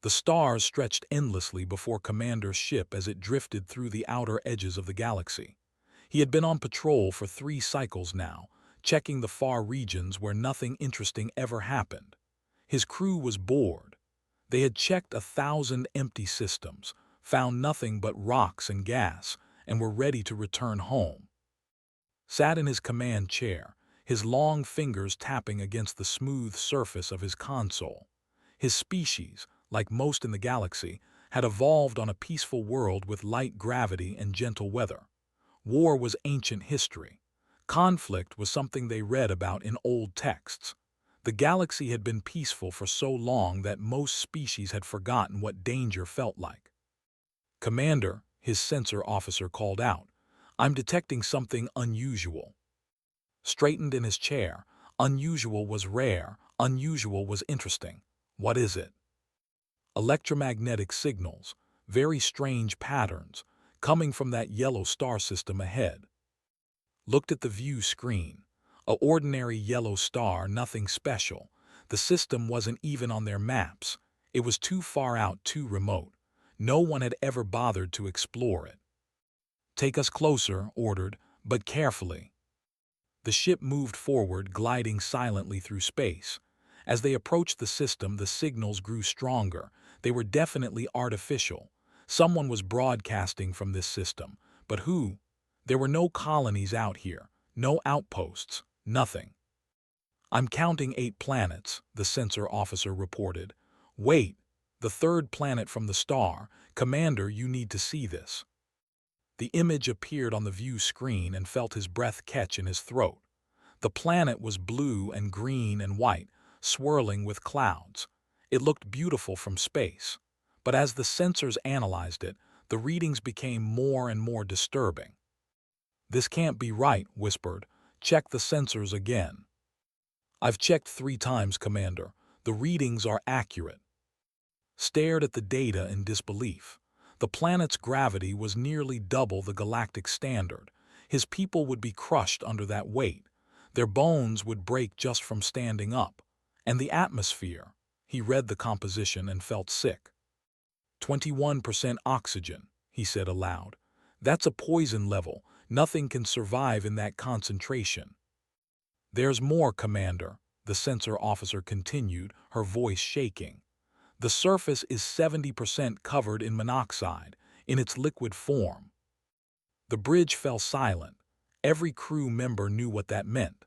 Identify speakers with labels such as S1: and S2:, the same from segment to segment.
S1: The stars stretched endlessly before Commander's ship as it drifted through the outer edges of the galaxy. He had been on patrol for 3 cycles now, checking the far regions where nothing interesting ever happened. His crew was bored. They had checked 1,000 empty systems, found nothing but rocks and gas, and were ready to return home. Sat in his command chair, his long fingers tapping against the smooth surface of his console. His species, like most in the galaxy, had evolved on a peaceful world with light gravity and gentle weather. War was ancient history. Conflict was something they read about in old texts. The galaxy had been peaceful for so long that most species had forgotten what danger felt like. "Commander," his sensor officer called out, "I'm detecting something unusual." Straightened in his chair, unusual was rare, unusual was interesting. "What is it?" "Electromagnetic signals, very strange patterns, coming from that yellow star system ahead." Looked at the view screen. A ordinary yellow star, nothing special. The system wasn't even on their maps. It was too far out, too remote. No one had ever bothered to explore it. "Take us closer," ordered, "but carefully." The ship moved forward, gliding silently through space. As they approached the system, the signals grew stronger. They were definitely artificial. Someone was broadcasting from this system. But who? There were no colonies out here, no outposts, nothing. "I'm counting 8 planets," the sensor officer reported. "Wait, the 3rd planet from the star. Commander, you need to see this." The image appeared on the view screen and felt his breath catch in his throat. The planet was blue and green and white, swirling with clouds. It looked beautiful from space. But as the sensors analyzed it, the readings became more and more disturbing. "This can't be right," whispered. "Check the sensors again." "I've checked 3 times, Commander. The readings are accurate." Stared at the data in disbelief. The planet's gravity was nearly double the galactic standard. His people would be crushed under that weight. Their bones would break just from standing up. And the atmosphere. He read the composition and felt sick. 21% oxygen, he said aloud. "That's a poison level. Nothing can survive in that concentration." "There's more, Commander," the sensor officer continued, her voice shaking. "The surface is 70% covered in monoxide, in its liquid form." The bridge fell silent. Every crew member knew what that meant.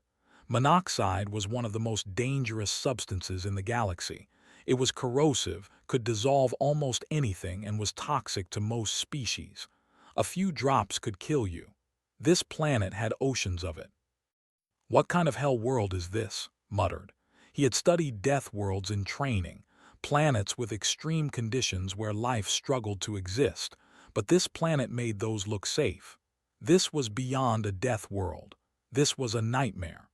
S1: Monoxide was one of the most dangerous substances in the galaxy. It was corrosive, could dissolve almost anything, and was toxic to most species. A few drops could kill you. This planet had oceans of it. "What kind of hell world is this?" muttered. He had studied death worlds in training, planets with extreme conditions where life struggled to exist, but this planet made those look safe. This was beyond a death world. This was a nightmare.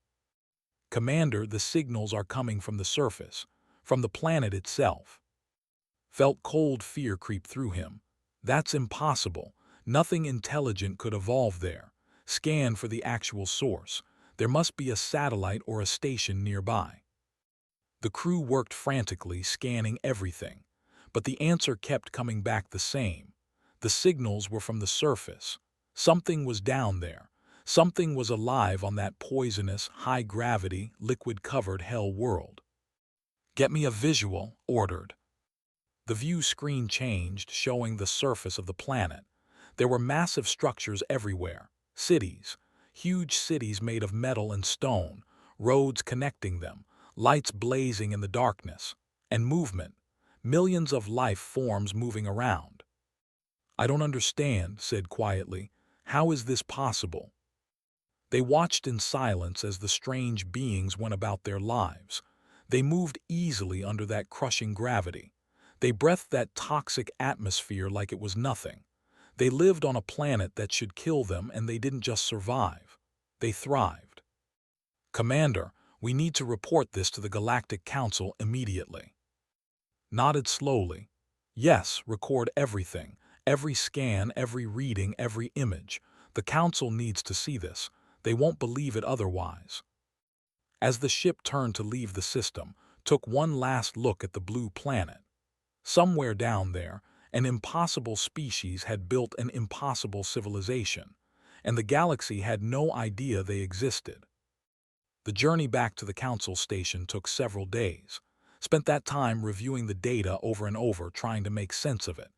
S1: "Commander, the signals are coming from the surface, from the planet itself." Felt cold fear creep through him. That's impossible. Nothing intelligent could evolve there. Scan for the actual source. There must be a satellite or a station nearby. The crew worked frantically, scanning everything. But the answer kept coming back the same. The signals were from the surface. Something was down there. Something was alive on that poisonous, high-gravity, liquid-covered hell world. "Get me a visual," ordered. The view screen changed, showing the surface of the planet. There were massive structures everywhere. Cities. Huge cities made of metal and stone. Roads connecting them. Lights blazing in the darkness. And movement. Millions of life forms moving around. "I don't understand," said quietly. "How is this possible?" They watched in silence as the strange beings went about their lives. They moved easily under that crushing gravity. They breathed that toxic atmosphere like it was nothing. They lived on a planet that should kill them, and they didn't just survive. They thrived. "Commander, we need to report this to the Galactic Council immediately." Nodded slowly. "Yes, record everything. Every scan, every reading, every image. The Council needs to see this. They won't believe it otherwise." As the ship turned to leave the system, took one last look at the blue planet. Somewhere down there, an impossible species had built an impossible civilization, and the galaxy had no idea they existed. The journey back to the council station took several days. Spent that time reviewing the data over and over, trying to make sense of it.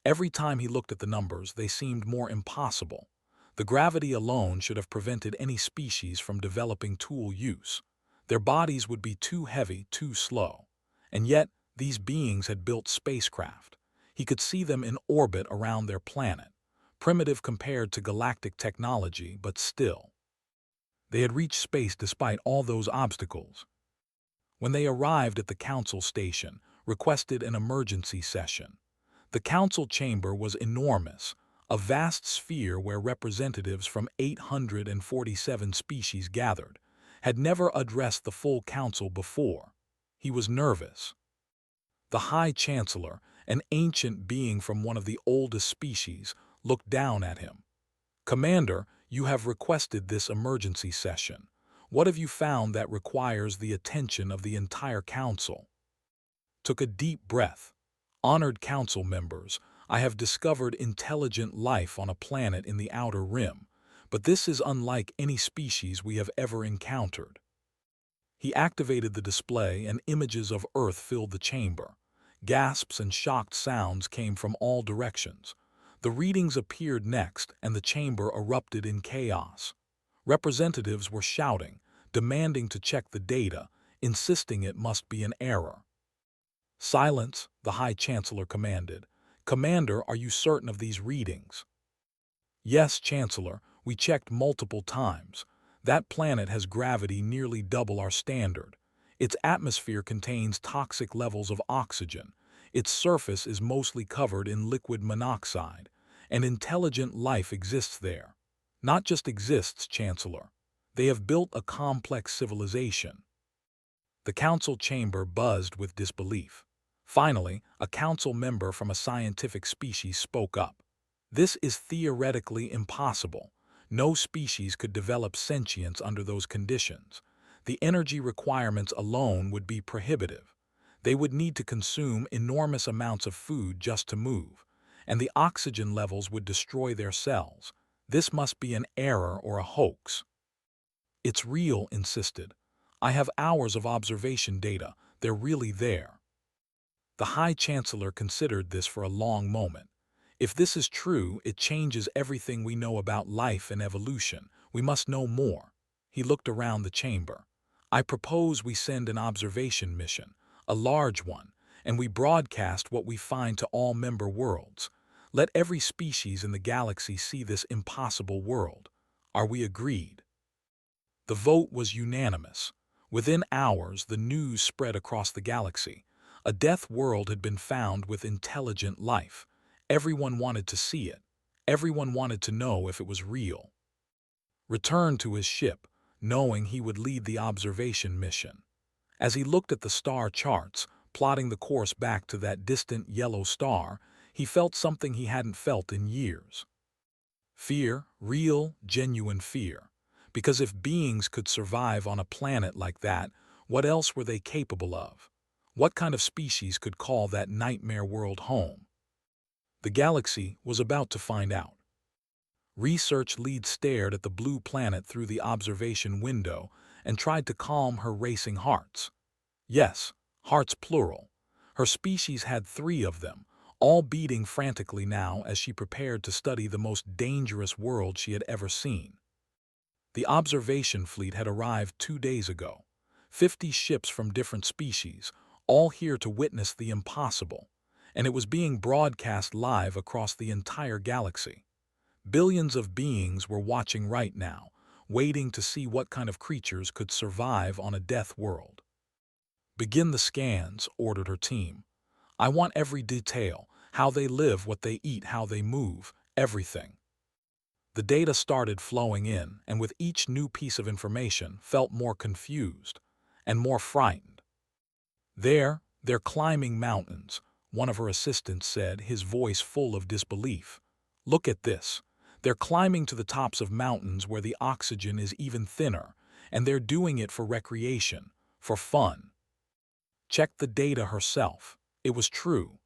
S1: Every time he looked at the numbers, they seemed more impossible. The gravity alone should have prevented any species from developing tool use. Their bodies would be too heavy, too slow. And yet, these beings had built spacecraft. He could see them in orbit around their planet. Primitive compared to galactic technology, but still. They had reached space despite all those obstacles. When they arrived at the council station, requested an emergency session. The council chamber was enormous, a vast sphere where representatives from 847 species gathered, had never addressed the full council before. He was nervous. The High Chancellor, an ancient being from one of the oldest species, looked down at him. "Commander, you have requested this emergency session. What have you found that requires the attention of the entire council?" Took a deep breath. "Honored council members, I have discovered intelligent life on a planet in the outer rim, but this is unlike any species we have ever encountered." He activated the display and images of Earth filled the chamber. Gasps and shocked sounds came from all directions. The readings appeared next, and the chamber erupted in chaos. Representatives were shouting, demanding to check the data, insisting it must be an error. "Silence," the High Chancellor commanded. "Commander, are you certain of these readings?" "Yes, Chancellor, we checked multiple times. That planet has gravity nearly double our standard. Its atmosphere contains toxic levels of oxygen. Its surface is mostly covered in liquid monoxide, and intelligent life exists there. Not just exists, Chancellor. They have built a complex civilization." The council chamber buzzed with disbelief. Finally, a council member from a scientific species spoke up. "This is theoretically impossible. No species could develop sentience under those conditions. The energy requirements alone would be prohibitive. They would need to consume enormous amounts of food just to move, and the oxygen levels would destroy their cells. This must be an error or a hoax." "It's real," insisted. "I have hours of observation data. They're really there." The High Chancellor considered this for a long moment. "If this is true, it changes everything we know about life and evolution. We must know more." He looked around the chamber. "I propose we send an observation mission, a large one, and we broadcast what we find to all member worlds. Let every species in the galaxy see this impossible world. Are we agreed?" The vote was unanimous. Within hours, the news spread across the galaxy. A death world had been found with intelligent life. Everyone wanted to see it. Everyone wanted to know if it was real. Returned to his ship, knowing he would lead the observation mission. As he looked at the star charts, plotting the course back to that distant yellow star, he felt something he hadn't felt in years. Fear, real, genuine fear. Because if beings could survive on a planet like that, what else were they capable of? What kind of species could call that nightmare world home? The galaxy was about to find out. Research lead stared at the blue planet through the observation window and tried to calm her racing hearts. Yes, hearts plural. Her species had 3 of them, all beating frantically now as she prepared to study the most dangerous world she had ever seen. The observation fleet had arrived 2 days ago. 50 ships from different species, all here to witness the impossible, and it was being broadcast live across the entire galaxy. Billions of beings were watching right now, waiting to see what kind of creatures could survive on a death world. "Begin the scans," ordered her team. "I want every detail, how they live, what they eat, how they move, everything." The data started flowing in, and with each new piece of information, felt more confused and more frightened. They're climbing mountains," one of her assistants said, his voice full of disbelief. "Look at this. They're climbing to the tops of mountains where the oxygen is even thinner, and they're doing it for recreation, for fun." Checked the data herself. It was true.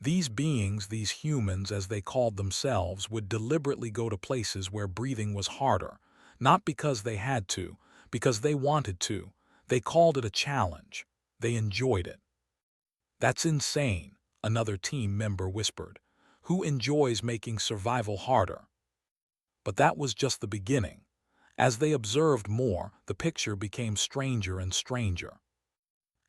S1: These beings, these humans as they called themselves, would deliberately go to places where breathing was harder, not because they had to, because they wanted to. They called it a challenge. They enjoyed it. "That's insane," another team member whispered. "Who enjoys making survival harder?" But that was just the beginning. As they observed more, the picture became stranger and stranger.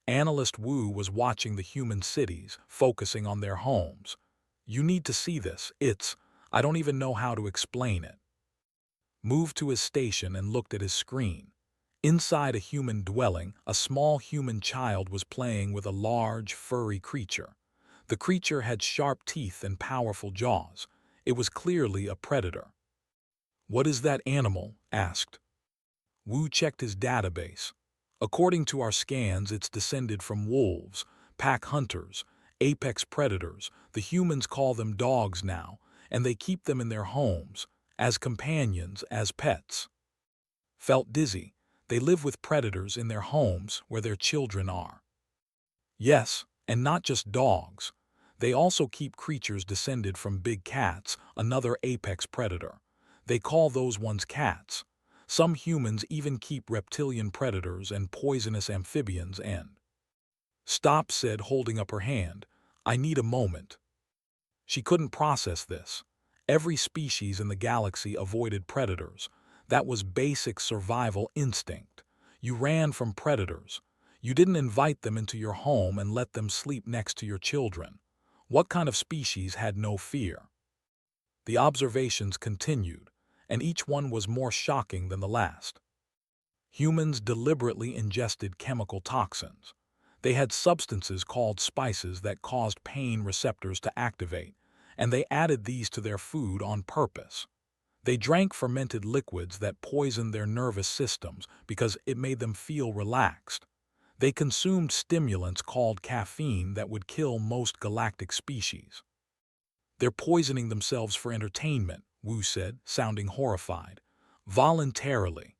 S1: Analyst Wu was watching the human cities, focusing on their homes. "You need to see this. I don't even know how to explain it." Moved to his station and looked at his screen. Inside a human dwelling, a small human child was playing with a large, furry creature. The creature had sharp teeth and powerful jaws. It was clearly a predator. "What is that animal?" asked. Wu checked his database. "According to our scans, it's descended from wolves, pack hunters, apex predators. The humans call them dogs now, and they keep them in their homes, as companions, as pets." Felt dizzy. They live with predators in their homes where their children are. Yes, and not just dogs. They also keep creatures descended from big cats, another apex predator. They call those ones cats. Some humans even keep reptilian predators and poisonous amphibians and— "Stop," said, holding up her hand. "I need a moment." She couldn't process this. Every species in the galaxy avoided predators. That was basic survival instinct. You ran from predators. You didn't invite them into your home and let them sleep next to your children. What kind of species had no fear? The observations continued, and each one was more shocking than the last. Humans deliberately ingested chemical toxins. They had substances called spices that caused pain receptors to activate, and they added these to their food on purpose. They drank fermented liquids that poisoned their nervous systems because it made them feel relaxed. They consumed stimulants called caffeine that would kill most galactic species. "They're poisoning themselves for entertainment," Wu said, sounding horrified. "Voluntarily."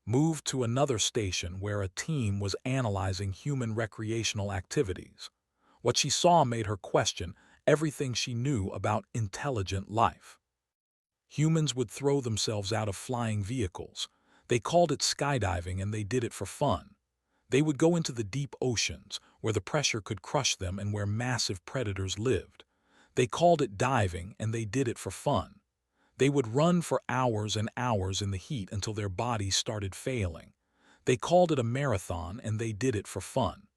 S1: Moved to another station where a team was analyzing human recreational activities. What she saw made her question everything she knew about intelligent life. Humans would throw themselves out of flying vehicles. They called it skydiving, and they did it for fun. They would go into the deep oceans, where the pressure could crush them and where massive predators lived. They called it diving, and they did it for fun. They would run for hours and hours in the heat until their bodies started failing. They called it a marathon, and they did it for fun.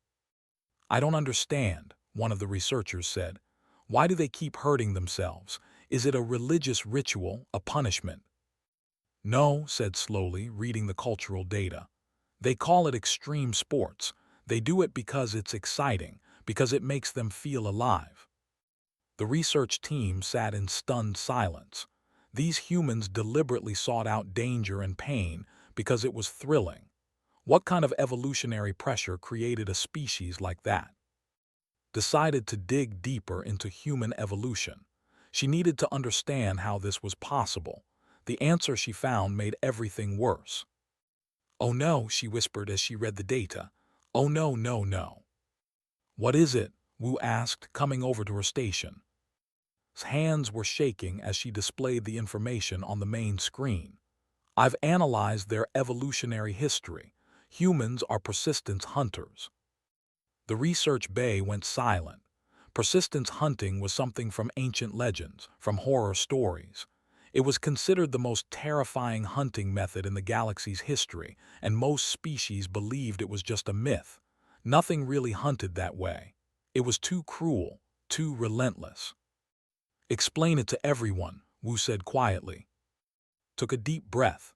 S1: "I don't understand," one of the researchers said. "Why do they keep hurting themselves? Is it a religious ritual, a punishment?" "No," said slowly, reading the cultural data. "They call it extreme sports. They do it because it's exciting, because it makes them feel alive." The research team sat in stunned silence. These humans deliberately sought out danger and pain because it was thrilling. What kind of evolutionary pressure created a species like that? Decided to dig deeper into human evolution. She needed to understand how this was possible. The answer she found made everything worse. "Oh no," she whispered as she read the data. "Oh no, no, no." "What is it?" Wu asked, coming over to her station. His hands were shaking as she displayed the information on the main screen. "I've analyzed their evolutionary history. Humans are persistence hunters." The research bay went silent. Persistence hunting was something from ancient legends, from horror stories. It was considered the most terrifying hunting method in the galaxy's history, and most species believed it was just a myth. Nothing really hunted that way. It was too cruel, too relentless. "Explain it to everyone," Wu said quietly. Took a deep breath.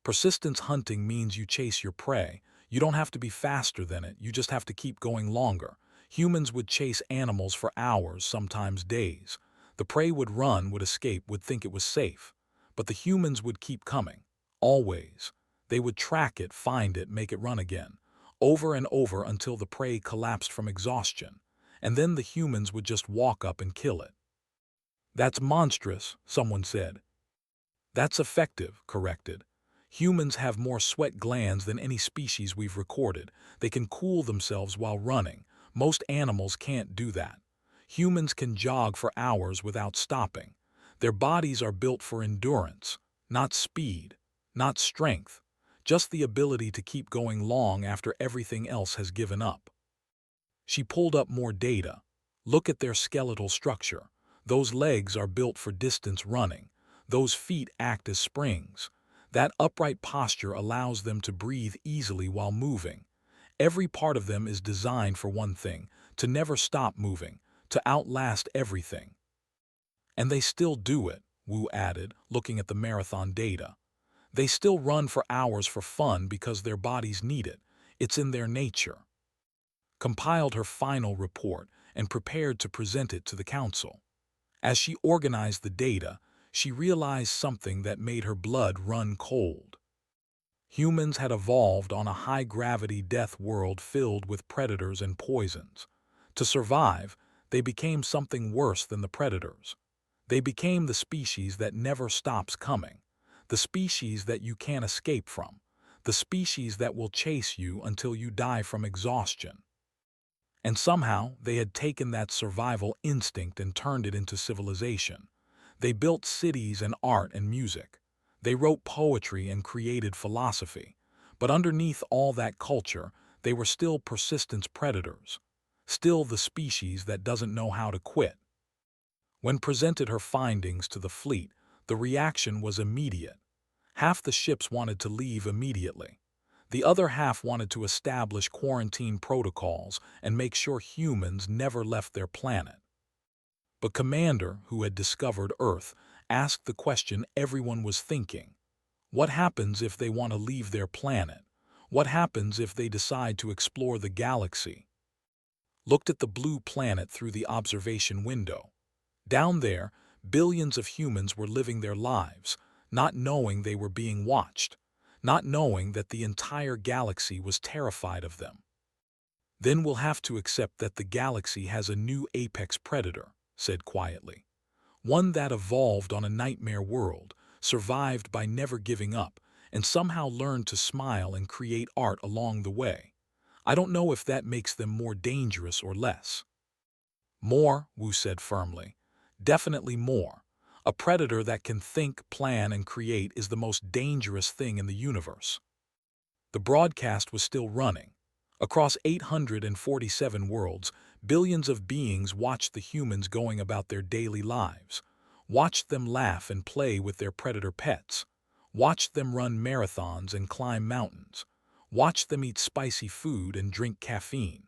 S1: "Persistence hunting means you chase your prey. You don't have to be faster than it, you just have to keep going longer. Humans would chase animals for hours, sometimes days. The prey would run, would escape, would think it was safe. But the humans would keep coming. Always. They would track it, find it, make it run again. Over and over until the prey collapsed from exhaustion. And then the humans would just walk up and kill it." "That's monstrous," someone said. "That's effective," corrected. "Humans have more sweat glands than any species we've recorded. They can cool themselves while running. Most animals can't do that. Humans can jog for hours without stopping. Their bodies are built for endurance, not speed, not strength, just the ability to keep going long after everything else has given up. She pulled up more data. Look at their skeletal structure. Those legs are built for distance running. Those feet act as springs. That upright posture allows them to breathe easily while moving. Every part of them is designed for one thing, to never stop moving, to outlast everything. And they still do it, Wu added, looking at the marathon data. They still run for hours for fun because their bodies need it. It's in their nature. Compiled her final report and prepared to present it to the council. As she organized the data, she realized something that made her blood run cold. Humans had evolved on a high-gravity death world filled with predators and poisons. To survive, they became something worse than the predators. They became the species that never stops coming, the species that you can't escape from, the species that will chase you until you die from exhaustion. And somehow they had taken that survival instinct and turned it into civilization. They built cities and art and music. They wrote poetry and created philosophy. But underneath all that culture, they were still persistent predators. Still the species that doesn't know how to quit. When presented her findings to the fleet, the reaction was immediate. Half the ships wanted to leave immediately. The other half wanted to establish quarantine protocols and make sure humans never left their planet. But Commander, who had discovered Earth, asked the question everyone was thinking. What happens if they want to leave their planet? What happens if they decide to explore the galaxy? Looked at the blue planet through the observation window. Down there, billions of humans were living their lives, not knowing they were being watched, not knowing that the entire galaxy was terrified of them. Then we'll have to accept that the galaxy has a new apex predator, said quietly. One that evolved on a nightmare world, survived by never giving up, and somehow learned to smile and create art along the way. I don't know if that makes them more dangerous or less. More, Wu said firmly. Definitely more. A predator that can think, plan, and create is the most dangerous thing in the universe. The broadcast was still running. Across 847 worlds, billions of beings watched the humans going about their daily lives, watched them laugh and play with their predator pets, watched them run marathons and climb mountains, watched them eat spicy food and drink caffeine.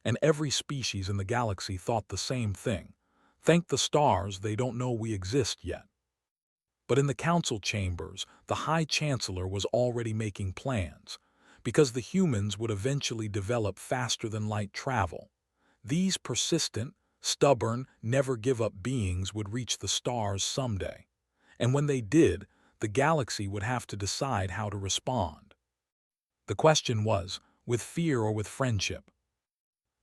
S1: And every species in the galaxy thought the same thing. Thank the stars they don't know we exist yet. But in the council chambers, the High Chancellor was already making plans, because the humans would eventually develop faster-than-light travel. These persistent, stubborn, never-give-up beings would reach the stars someday. And when they did, the galaxy would have to decide how to respond. The question was, with fear or with friendship?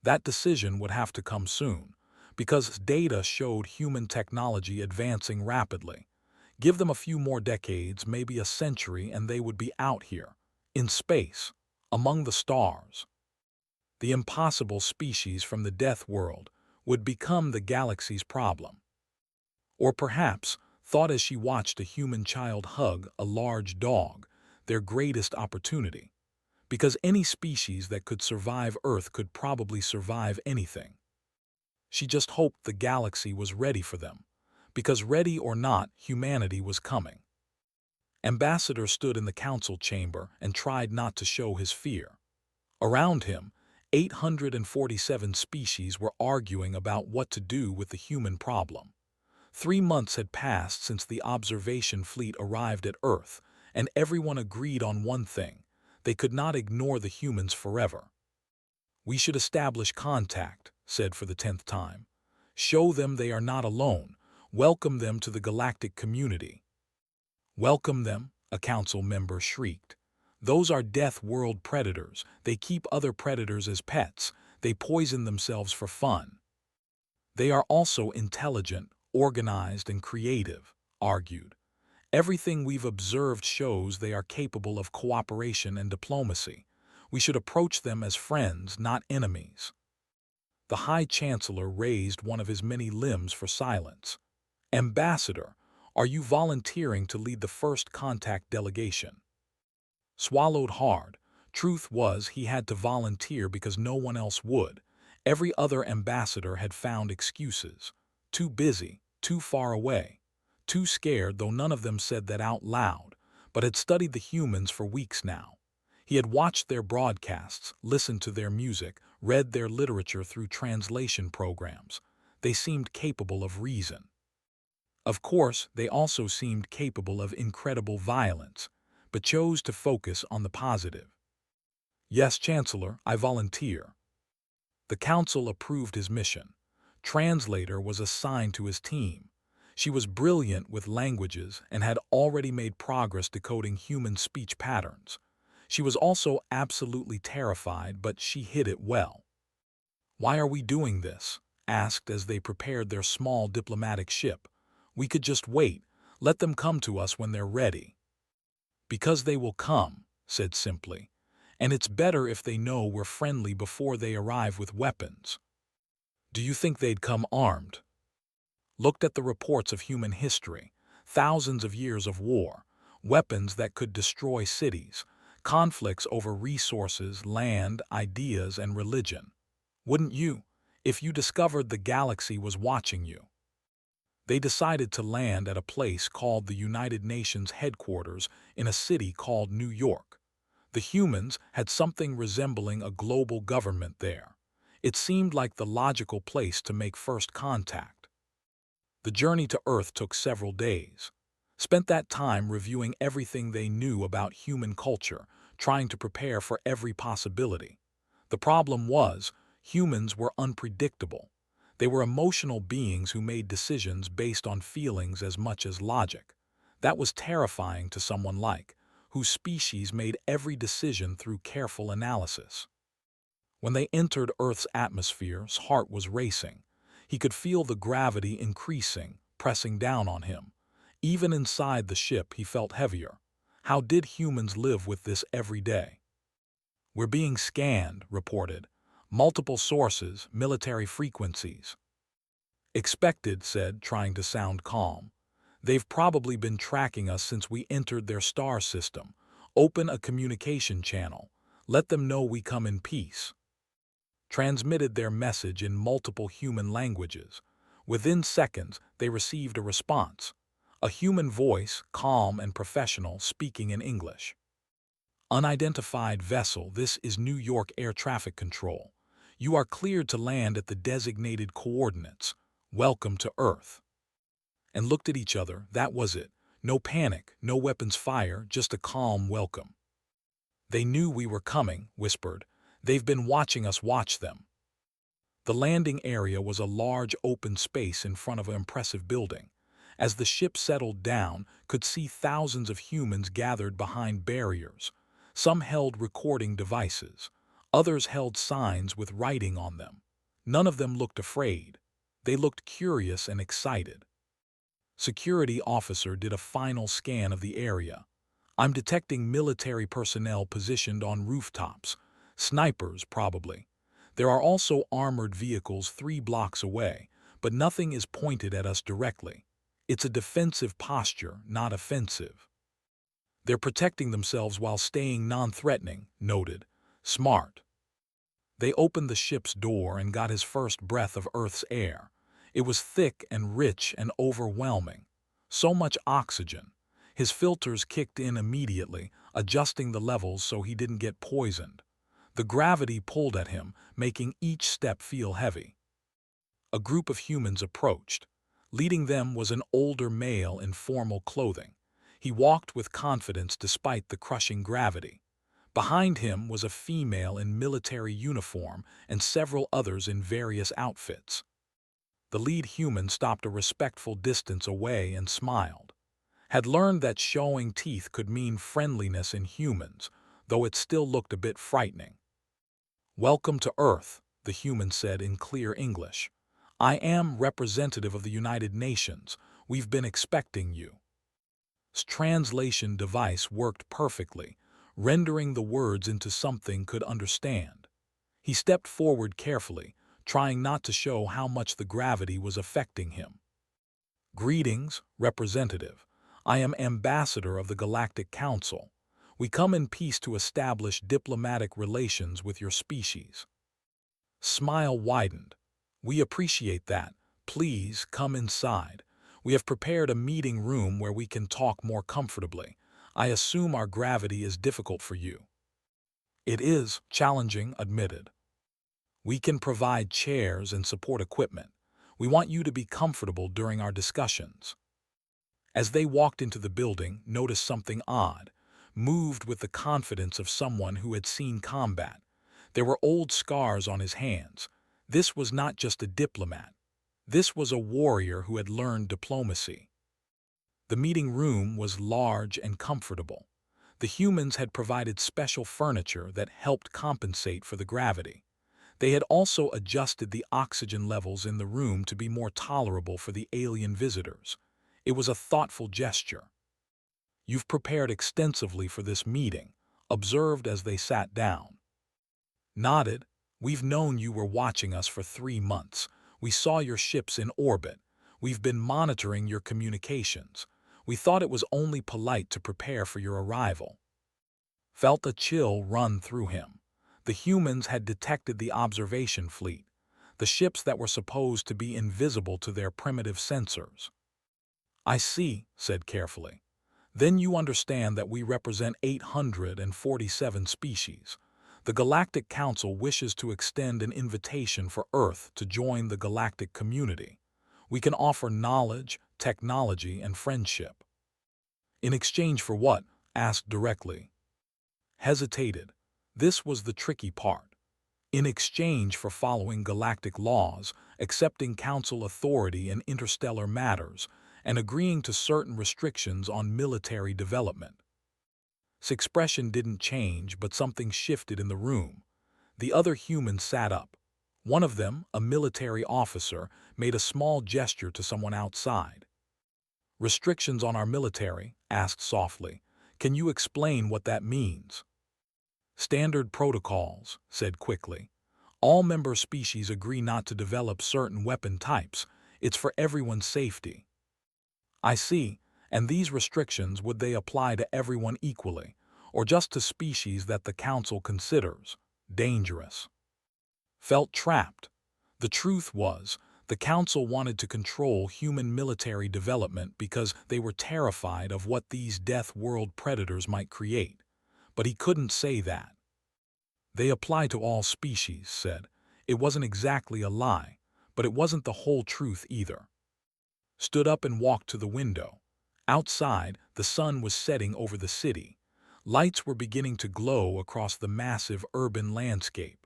S1: That decision would have to come soon, because data showed human technology advancing rapidly. Give them a few more decades, maybe a century, and they would be out here, in space, among the stars. The impossible species from the death world would become the galaxy's problem. Or perhaps, thought as she watched a human child hug a large dog, their greatest opportunity. Because any species that could survive Earth could probably survive anything. She just hoped the galaxy was ready for them, because ready or not, humanity was coming. Ambassador stood in the council chamber and tried not to show his fear. Around him, 847 species were arguing about what to do with the human problem. 3 months had passed since the observation fleet arrived at Earth, and everyone agreed on one thing: they could not ignore the humans forever. We should establish contact, said for the 10th time. Show them they are not alone. Welcome them to the galactic community. Welcome them, a council member shrieked. Those are death world predators. They keep other predators as pets. They poison themselves for fun. They are also intelligent, organized, and creative, argued. Everything we've observed shows they are capable of cooperation and diplomacy. We should approach them as friends, not enemies. The High Chancellor raised one of his many limbs for silence. "Ambassador, are you volunteering to lead the first contact delegation?" Swallowed hard. Truth was he had to volunteer because no one else would. Every other ambassador had found excuses. Too busy, too far away, too scared, though none of them said that out loud, but had studied the humans for weeks now. He had watched their broadcasts, listened to their music, read their literature through translation programs. They seemed capable of reason. Of course, they also seemed capable of incredible violence, but chose to focus on the positive. "Yes, Chancellor, I volunteer." The council approved his mission. Translator was assigned to his team. She was brilliant with languages and had already made progress decoding human speech patterns. She was also absolutely terrified, but she hid it well. "Why are we doing this?" asked as they prepared their small diplomatic ship. "We could just wait, let them come to us when they're ready." "Because they will come," said simply, "and it's better if they know we're friendly before they arrive with weapons." "Do you think they'd come armed?" Looked at the reports of human history, thousands of years of war, weapons that could destroy cities, conflicts over resources, land, ideas, and religion. Wouldn't you, if you discovered the galaxy was watching you? They decided to land at a place called the United Nations headquarters in a city called New York. The humans had something resembling a global government there. It seemed like the logical place to make first contact. The journey to Earth took several days. Spent that time reviewing everything they knew about human culture, trying to prepare for every possibility. The problem was, humans were unpredictable. They were emotional beings who made decisions based on feelings as much as logic. That was terrifying to someone whose species made every decision through careful analysis. When they entered Earth's atmosphere, his heart was racing. He could feel the gravity increasing, pressing down on him. Even inside the ship, he felt heavier. How did humans live with this every day? "We're being scanned," reported. "Multiple sources, military frequencies." "Expected," said, trying to sound calm. "They've probably been tracking us since we entered their star system. Open a communication channel. Let them know we come in peace." Transmitted their message in multiple human languages. Within seconds, they received a response. A human voice, calm and professional, speaking in English. "Unidentified vessel, this is New York Air Traffic Control. You are cleared to land at the designated coordinates. Welcome to Earth." And looked at each other. That was it. No panic, no weapons fire, just a calm welcome. "They knew we were coming," whispered. "They've been watching us watch them." The landing area was a large open space in front of an impressive building. As the ship settled down, could see thousands of humans gathered behind barriers. Some held recording devices. Others held signs with writing on them. None of them looked afraid. They looked curious and excited. Security officer did a final scan of the area. "I'm detecting military personnel positioned on rooftops. Snipers, probably. There are also armored vehicles 3 blocks away, but nothing is pointed at us directly. It's a defensive posture, not offensive. They're protecting themselves while staying non-threatening," noted. "Smart." They opened the ship's door and got his first breath of Earth's air. It was thick and rich and overwhelming. So much oxygen. His filters kicked in immediately, adjusting the levels so he didn't get poisoned. The gravity pulled at him, making each step feel heavy. A group of humans approached. Leading them was an older male in formal clothing. He walked with confidence despite the crushing gravity. Behind him was a female in military uniform and several others in various outfits. The lead human stopped a respectful distance away and smiled. Had learned that showing teeth could mean friendliness in humans, though it still looked a bit frightening. "Welcome to Earth," the human said in clear English. "I am representative of the United Nations. We've been expecting you." His translation device worked perfectly, rendering the words into something could understand. He stepped forward carefully, trying not to show how much the gravity was affecting him. "Greetings, Representative. I am Ambassador of the Galactic Council. We come in peace to establish diplomatic relations with your species." Smile widened. "We appreciate that. Please come inside. We have prepared a meeting room where we can talk more comfortably. I assume our gravity is difficult for you." "It is challenging," admitted. "We can provide chairs and support equipment. We want you to be comfortable during our discussions." As they walked into the building, noticed something odd, moved with the confidence of someone who had seen combat. There were old scars on his hands. This was not just a diplomat. This was a warrior who had learned diplomacy. The meeting room was large and comfortable. The humans had provided special furniture that helped compensate for the gravity. They had also adjusted the oxygen levels in the room to be more tolerable for the alien visitors. It was a thoughtful gesture. "You've prepared extensively for this meeting," observed as they sat down. Nodded. "We've known you were watching us for 3 months. We saw your ships in orbit. We've been monitoring your communications. We thought it was only polite to prepare for your arrival." Felt a chill run through him. The humans had detected the observation fleet, the ships that were supposed to be invisible to their primitive sensors. "I see," said carefully. "Then you understand that we represent 847 species. The Galactic Council wishes to extend an invitation for Earth to join the galactic community. We can offer knowledge, technology, and friendship." "In exchange for what?" asked directly. Hesitated. This was the tricky part. "In exchange for following galactic laws, accepting council authority in interstellar matters, and agreeing to certain restrictions on military development." His expression didn't change, but something shifted in the room. The other humans sat up. One of them, a military officer, made a small gesture to someone outside. "Restrictions on our military?" asked softly. "Can you explain what that means?" "Standard protocols," said quickly. "All member species agree not to develop certain weapon types. It's for everyone's safety." "I see. And these restrictions, would they apply to everyone equally, or just to species that the Council considers dangerous?" Felt trapped. The truth was, the Council wanted to control human military development because they were terrified of what these Death World predators might create. But he couldn't say that. "They apply to all species," said. It wasn't exactly a lie, but it wasn't the whole truth either. Stood up and walked to the window. Outside, the sun was setting over the city. Lights were beginning to glow across the massive urban landscape.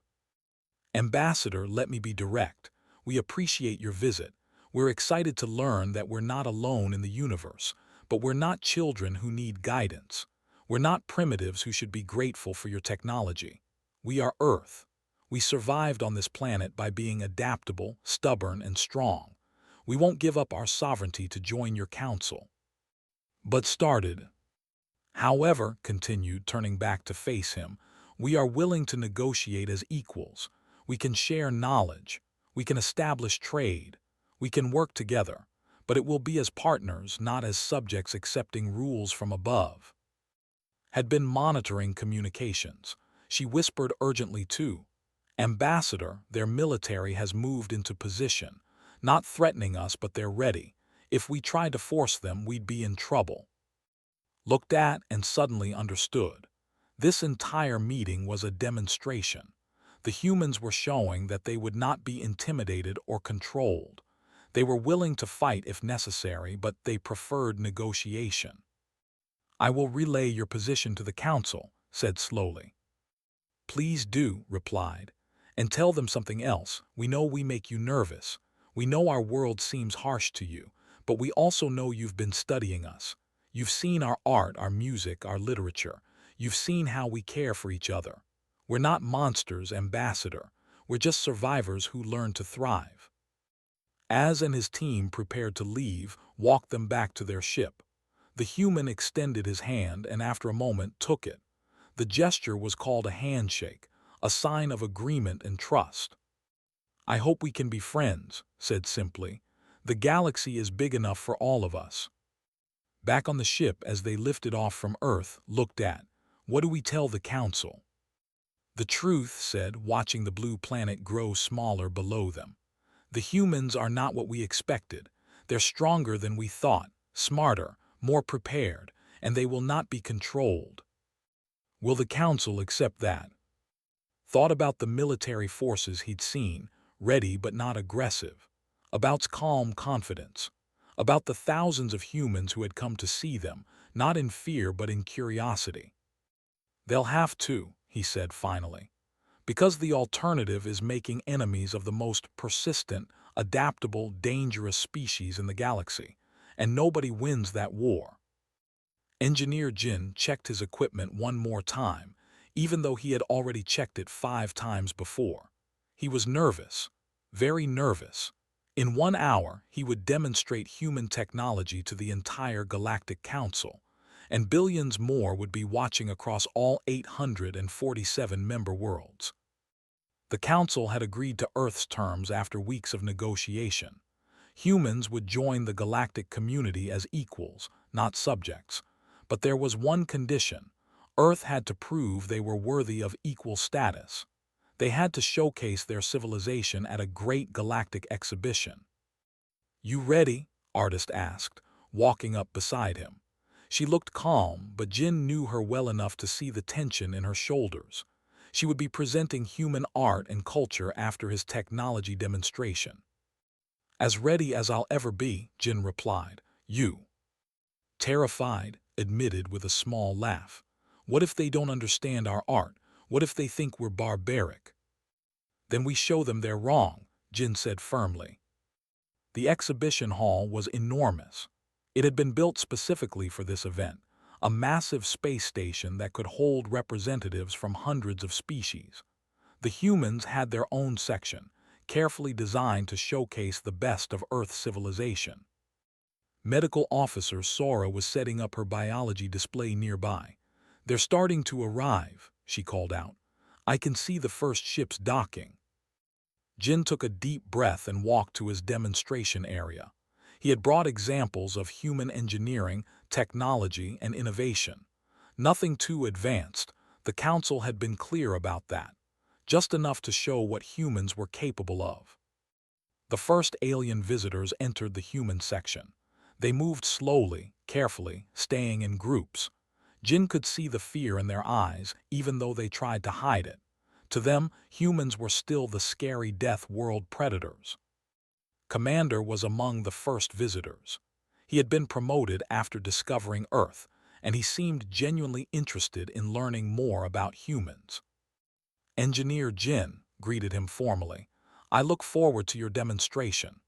S1: "Ambassador, let me be direct. We appreciate your visit. We're excited to learn that we're not alone in the universe, but we're not children who need guidance. We're not primitives who should be grateful for your technology. We are Earth. We survived on this planet by being adaptable, stubborn, and strong. We won't give up our sovereignty to join your council." But started. "However," continued, turning back to face him, "we are willing to negotiate as equals. We can share knowledge. We can establish trade. We can work together. But it will be as partners, not as subjects accepting rules from above." Had been monitoring communications. She whispered urgently too. "Ambassador, their military has moved into position. Not threatening us, but they're ready. If we tried to force them, we'd be in trouble." Looked at and suddenly understood. This entire meeting was a demonstration. The humans were showing that they would not be intimidated or controlled. They were willing to fight if necessary, but they preferred negotiation. "I will relay your position to the council," said slowly. "Please do," replied. "And tell them something else. We know we make you nervous. We know our world seems harsh to you, but we also know you've been studying us. You've seen our art, our music, our literature. You've seen how we care for each other. We're not monsters, Ambassador. We're just survivors who learn to thrive." Az and his team prepared to leave, walked them back to their ship. The human extended his hand and after a moment took it. The gesture was called a handshake, a sign of agreement and trust. "I hope we can be friends," said simply. "The galaxy is big enough for all of us." Back on the ship as they lifted off from Earth, looked at, "What do we tell the Council?" "The truth," said, watching the blue planet grow smaller below them. "The humans are not what we expected. They're stronger than we thought, smarter, more prepared, and they will not be controlled." Will the Council accept that? Thought about the military forces he'd seen, ready but not aggressive, about calm confidence, about the thousands of humans who had come to see them, not in fear but in curiosity. "They'll have to," he said finally, "because the alternative is making enemies of the most persistent, adaptable, dangerous species in the galaxy, and nobody wins that war." Engineer Jin checked his equipment one more time, even though he had already checked it 5 times before. He was nervous, very nervous. In 1 hour, he would demonstrate human technology to the entire Galactic Council, and billions more would be watching across all 847 member worlds. The Council had agreed to Earth's terms after weeks of negotiation. Humans would join the galactic community as equals, not subjects. But there was one condition: Earth had to prove they were worthy of equal status. They had to showcase their civilization at a great galactic exhibition. "You ready?" Artist asked, walking up beside him. She looked calm, but Jin knew her well enough to see the tension in her shoulders. She would be presenting human art and culture after his technology demonstration. "As ready as I'll ever be," Jin replied. "You?" Terrified, admitted with a small laugh. "What if they don't understand our art? What if they think we're barbaric?" "Then we show them they're wrong," Jin said firmly. The exhibition hall was enormous. It had been built specifically for this event, a massive space station that could hold representatives from hundreds of species. The humans had their own section, carefully designed to showcase the best of Earth's civilization. Medical officer Sora was setting up her biology display nearby. "They're starting to arrive," she called out. "I can see the first ships docking." Jin took a deep breath and walked to his demonstration area. He had brought examples of human engineering, technology, and innovation. Nothing too advanced. The Council had been clear about that. Just enough to show what humans were capable of. The first alien visitors entered the human section. They moved slowly, carefully, staying in groups. Jin could see the fear in their eyes, even though they tried to hide it. To them, humans were still the scary Death World predators. Commander was among the first visitors. He had been promoted after discovering Earth, and he seemed genuinely interested in learning more about humans. "Engineer Jin," greeted him formally. "I look forward to your demonstration."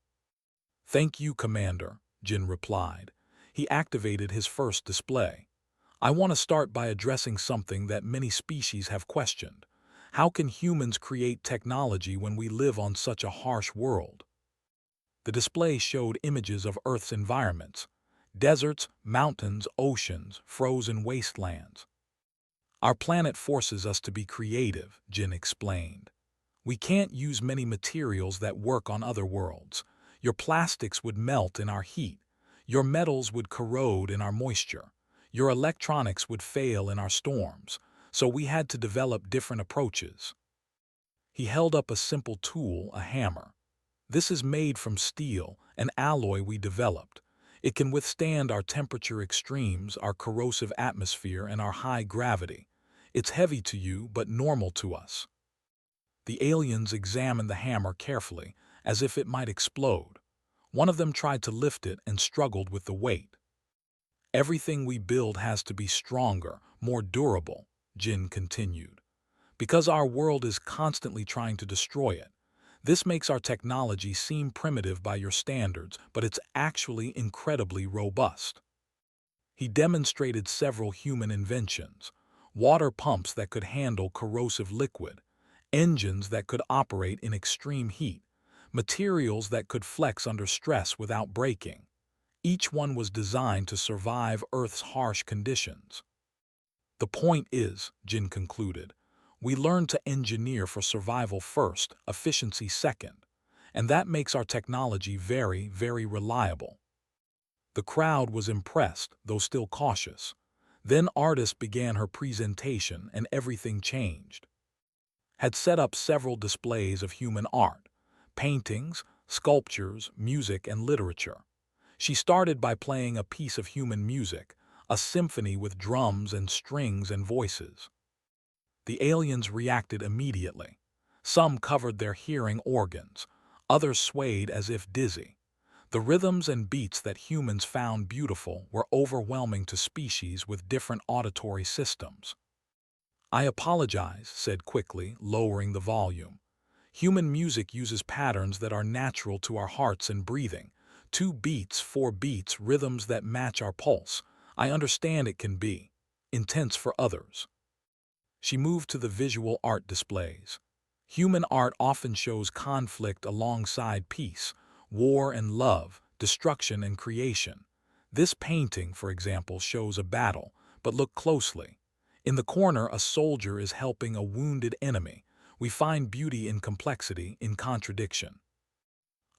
S1: "Thank you, Commander," Jin replied. He activated his first display. "I want to start by addressing something that many species have questioned. How can humans create technology when we live on such a harsh world?" The display showed images of Earth's environments: deserts, mountains, oceans, frozen wastelands. "Our planet forces us to be creative," Jin explained. "We can't use many materials that work on other worlds. Your plastics would melt in our heat. Your metals would corrode in our moisture. Your electronics would fail in our storms. So we had to develop different approaches." He held up a simple tool, a hammer. "This is made from steel, an alloy we developed. It can withstand our temperature extremes, our corrosive atmosphere, and our high gravity. It's heavy to you, but normal to us." The aliens examined the hammer carefully, as if it might explode. One of them tried to lift it and struggled with the weight. "Everything we build has to be stronger, more durable," Jin continued, "because our world is constantly trying to destroy it. This makes our technology seem primitive by your standards, but it's actually incredibly robust." He demonstrated several human inventions: water pumps that could handle corrosive liquid, engines that could operate in extreme heat, materials that could flex under stress without breaking. Each one was designed to survive Earth's harsh conditions. "The point is," Jin concluded, "we learned to engineer for survival first, efficiency second. and that makes our technology very, very reliable." The crowd was impressed, though still cautious. Then artist began her presentation, and everything changed. Had set up several displays of human art, paintings, sculptures, music, and literature. She started by playing a piece of human music, a symphony with drums and strings and voices. The aliens reacted immediately. Some covered their hearing organs, others swayed as if dizzy. The rhythms and beats that humans found beautiful were overwhelming to species with different auditory systems. "I apologize," said quickly, lowering the volume. "Human music uses patterns that are natural to our hearts and breathing. 2 beats, 4 beats, rhythms that match our pulse. I understand it can be intense for others." She moved to the visual art displays. Human art often shows conflict alongside peace, war and love, destruction and creation. This painting, for example, shows a battle, but look closely. In the corner, a soldier is helping a wounded enemy. We find beauty in complexity, in contradiction.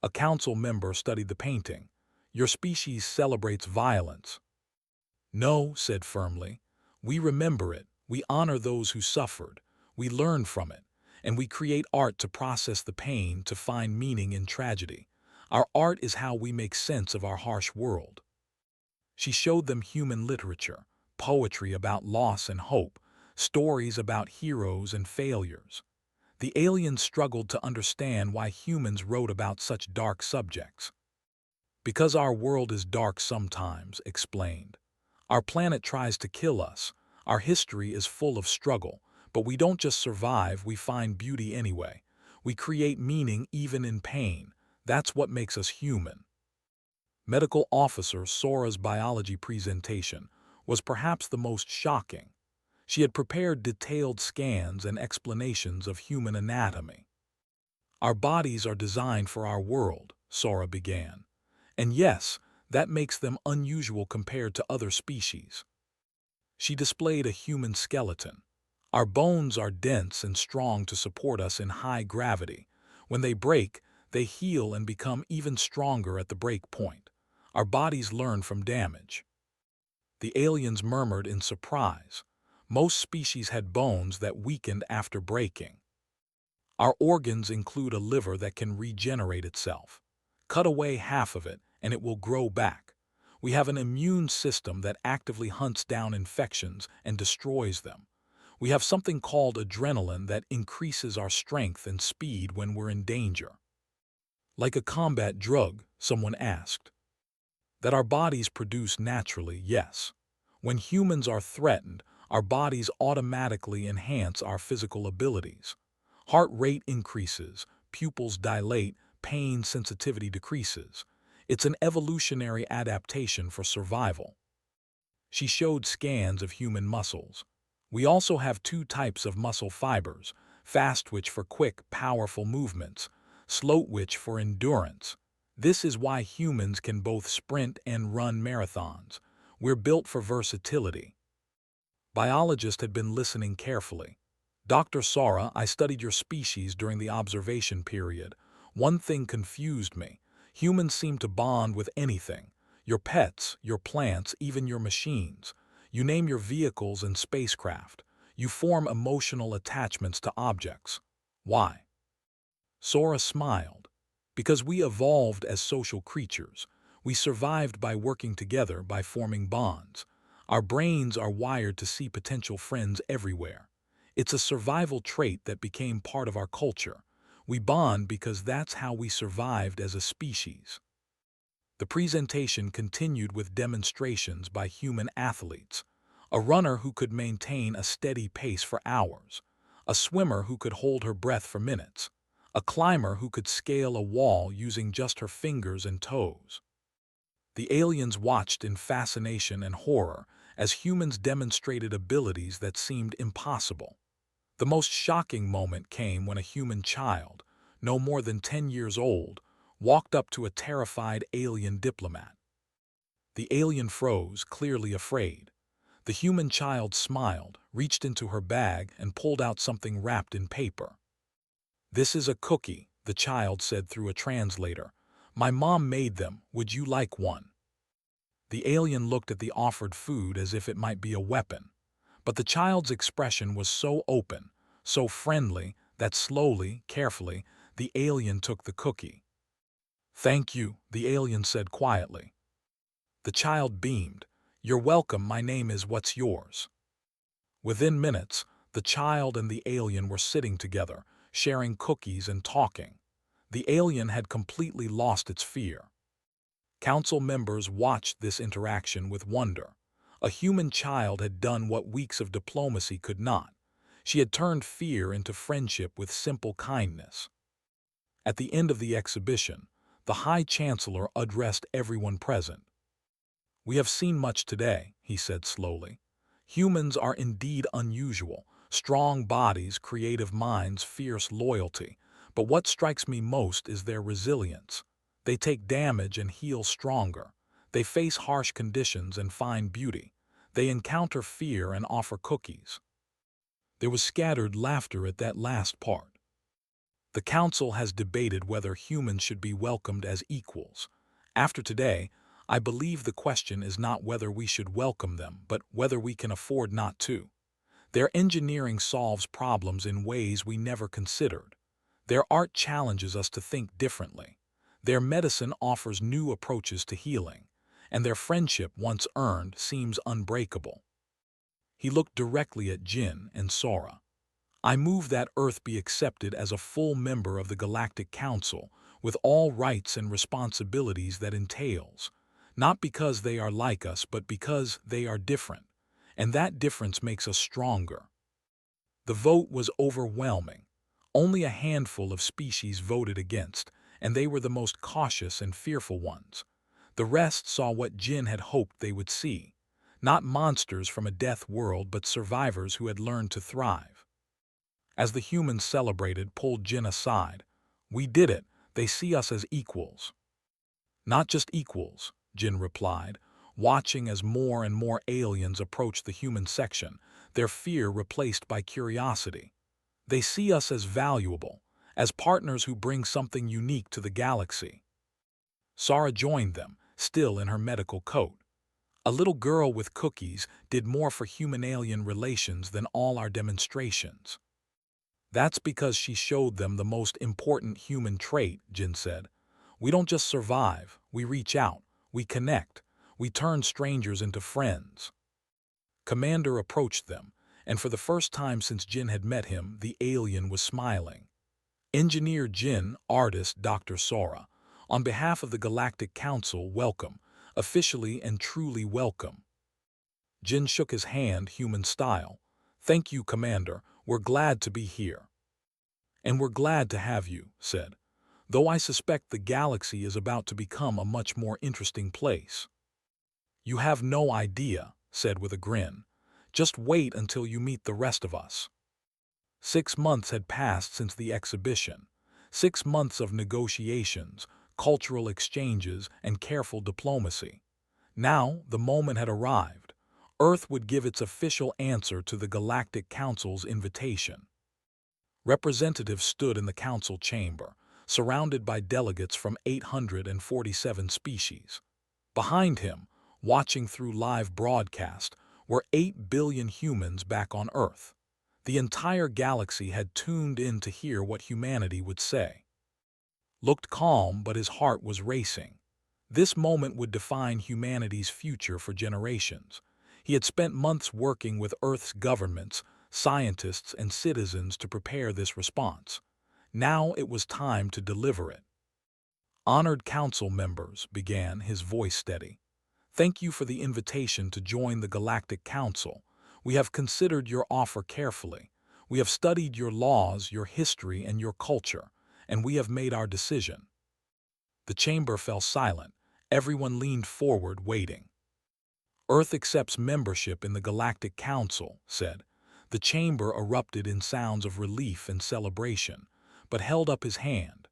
S1: A council member studied the painting. "Your species celebrates violence." "No," said firmly. "We remember it. We honor those who suffered. We learn from it. And we create art to process the pain, to find meaning in tragedy. Our art is how we make sense of our harsh world." She showed them human literature, poetry about loss and hope, stories about heroes and failures. The aliens struggled to understand why humans wrote about such dark subjects. "Because our world is dark sometimes," explained. "Our planet tries to kill us. Our history is full of struggle, but we don't just survive, we find beauty anyway. We create meaning even in pain. That's what makes us human." Medical Officer Sora's biology presentation was perhaps the most shocking. She had prepared detailed scans and explanations of human anatomy. "Our bodies are designed for our world," Sora began. "And yes, that makes them unusual compared to other species." She displayed a human skeleton. "Our bones are dense and strong to support us in high gravity. When they break, they heal and become even stronger at the break point. Our bodies learn from damage." The aliens murmured in surprise. Most species had bones that weakened after breaking. "Our organs include a liver that can regenerate itself. Cut away half of it, and it will grow back. We have an immune system that actively hunts down infections and destroys them. We have something called adrenaline that increases our strength and speed when we're in danger." "Like a combat drug?" someone asked. "That our bodies produce naturally, yes. When humans are threatened, our bodies automatically enhance our physical abilities. Heart rate increases, pupils dilate, pain sensitivity decreases. It's an evolutionary adaptation for survival." She showed scans of human muscles. "We also have 2 types of muscle fibers, fast twitch for quick, powerful movements, slow twitch for endurance. This is why humans can both sprint and run marathons. We're built for versatility." Biologists had been listening carefully. "Dr. Sora, I studied your species during the observation period. One thing confused me. Humans seem to bond with anything. Your pets, your plants, even your machines. You name your vehicles and spacecraft. You form emotional attachments to objects. Why?" Sora smiled. "Because we evolved as social creatures. We survived by working together, by forming bonds. Our brains are wired to see potential friends everywhere. It's a survival trait that became part of our culture. We bond because that's how we survived as a species." The presentation continued with demonstrations by human athletes. A runner who could maintain a steady pace for hours. A swimmer who could hold her breath for minutes. A climber who could scale a wall using just her fingers and toes. The aliens watched in fascination and horror as humans demonstrated abilities that seemed impossible. The most shocking moment came when a human child, no more than 10 years old, walked up to a terrified alien diplomat. The alien froze, clearly afraid. The human child smiled, reached into her bag, and pulled out something wrapped in paper. "This is a cookie," the child said through a translator. "My mom made them. Would you like one?" The alien looked at the offered food as if it might be a weapon. But the child's expression was so open, so friendly, that slowly, carefully, the alien took the cookie. "Thank you," the alien said quietly. The child beamed. "You're welcome. My name is What's Yours?" Within minutes, the child and the alien were sitting together, sharing cookies and talking. The alien had completely lost its fear. Council members watched this interaction with wonder. A human child had done what weeks of diplomacy could not. She had turned fear into friendship with simple kindness. At the end of the exhibition, the High Chancellor addressed everyone present. "We have seen much today," he said slowly. "Humans are indeed unusual, strong bodies, creative minds, fierce loyalty. But what strikes me most is their resilience. They take damage and heal stronger. They face harsh conditions and find beauty. They encounter fear and offer cookies." There was scattered laughter at that last part. The council has debated whether humans should be welcomed as equals. After today, I believe the question is not whether we should welcome them, but whether we can afford not to. Their engineering solves problems in ways we never considered. Their art challenges us to think differently. Their medicine offers new approaches to healing. And their friendship, once earned, seems unbreakable. He looked directly at Jin and Sora. "I move that Earth be accepted as a full member of the Galactic Council, with all rights and responsibilities that entails. Not because they are like us, but because they are different. And that difference makes us stronger." The vote was overwhelming. Only a handful of species voted against, and they were the most cautious and fearful ones. The rest saw what Jin had hoped they would see. Not monsters from a death world, but survivors who had learned to thrive. As the humans celebrated, pulled Jin aside. "We did it. They see us as equals." "Not just equals," Jin replied, watching as more and more aliens approached the human section, their fear replaced by curiosity. "They see us as valuable, as partners who bring something unique to the galaxy." Sara joined them, still in her medical coat. "A little girl with cookies did more for human-alien relations than all our demonstrations." "That's because she showed them the most important human trait," Jin said. "We don't just survive, we reach out, we connect, we turn strangers into friends." Commander approached them, and for the first time since Jin had met him, the alien was smiling. "Engineer Jin, artist Dr. Sora, on behalf of the Galactic Council, welcome, officially and truly welcome." Jin shook his hand, human style. "Thank you, Commander, we're glad to be here." "And we're glad to have you," said, "though I suspect the galaxy is about to become a much more interesting place." "You have no idea," said with a grin. "Just wait until you meet the rest of us." 6 months had passed since the exhibition. 6 months of negotiations, cultural exchanges, and careful diplomacy. Now the moment had arrived. Earth would give its official answer to the Galactic Council's invitation. Representatives stood in the council chamber, surrounded by delegates from 847 species. Behind him, watching through live broadcast, were 8 billion humans back on Earth. The entire galaxy had tuned in to hear what humanity would say. Looked calm, but his heart was racing. This moment would define humanity's future for generations. He had spent months working with Earth's governments, scientists, and citizens to prepare this response. Now it was time to deliver it. "Honored council members," began, his voice steady. "Thank you for the invitation to join the Galactic Council. We have considered your offer carefully. We have studied your laws, your history, and your culture, and we have made our decision." The chamber fell silent. Everyone leaned forward, waiting. "Earth accepts membership in the Galactic Council," said. The chamber erupted in sounds of relief and celebration, but held up his hand.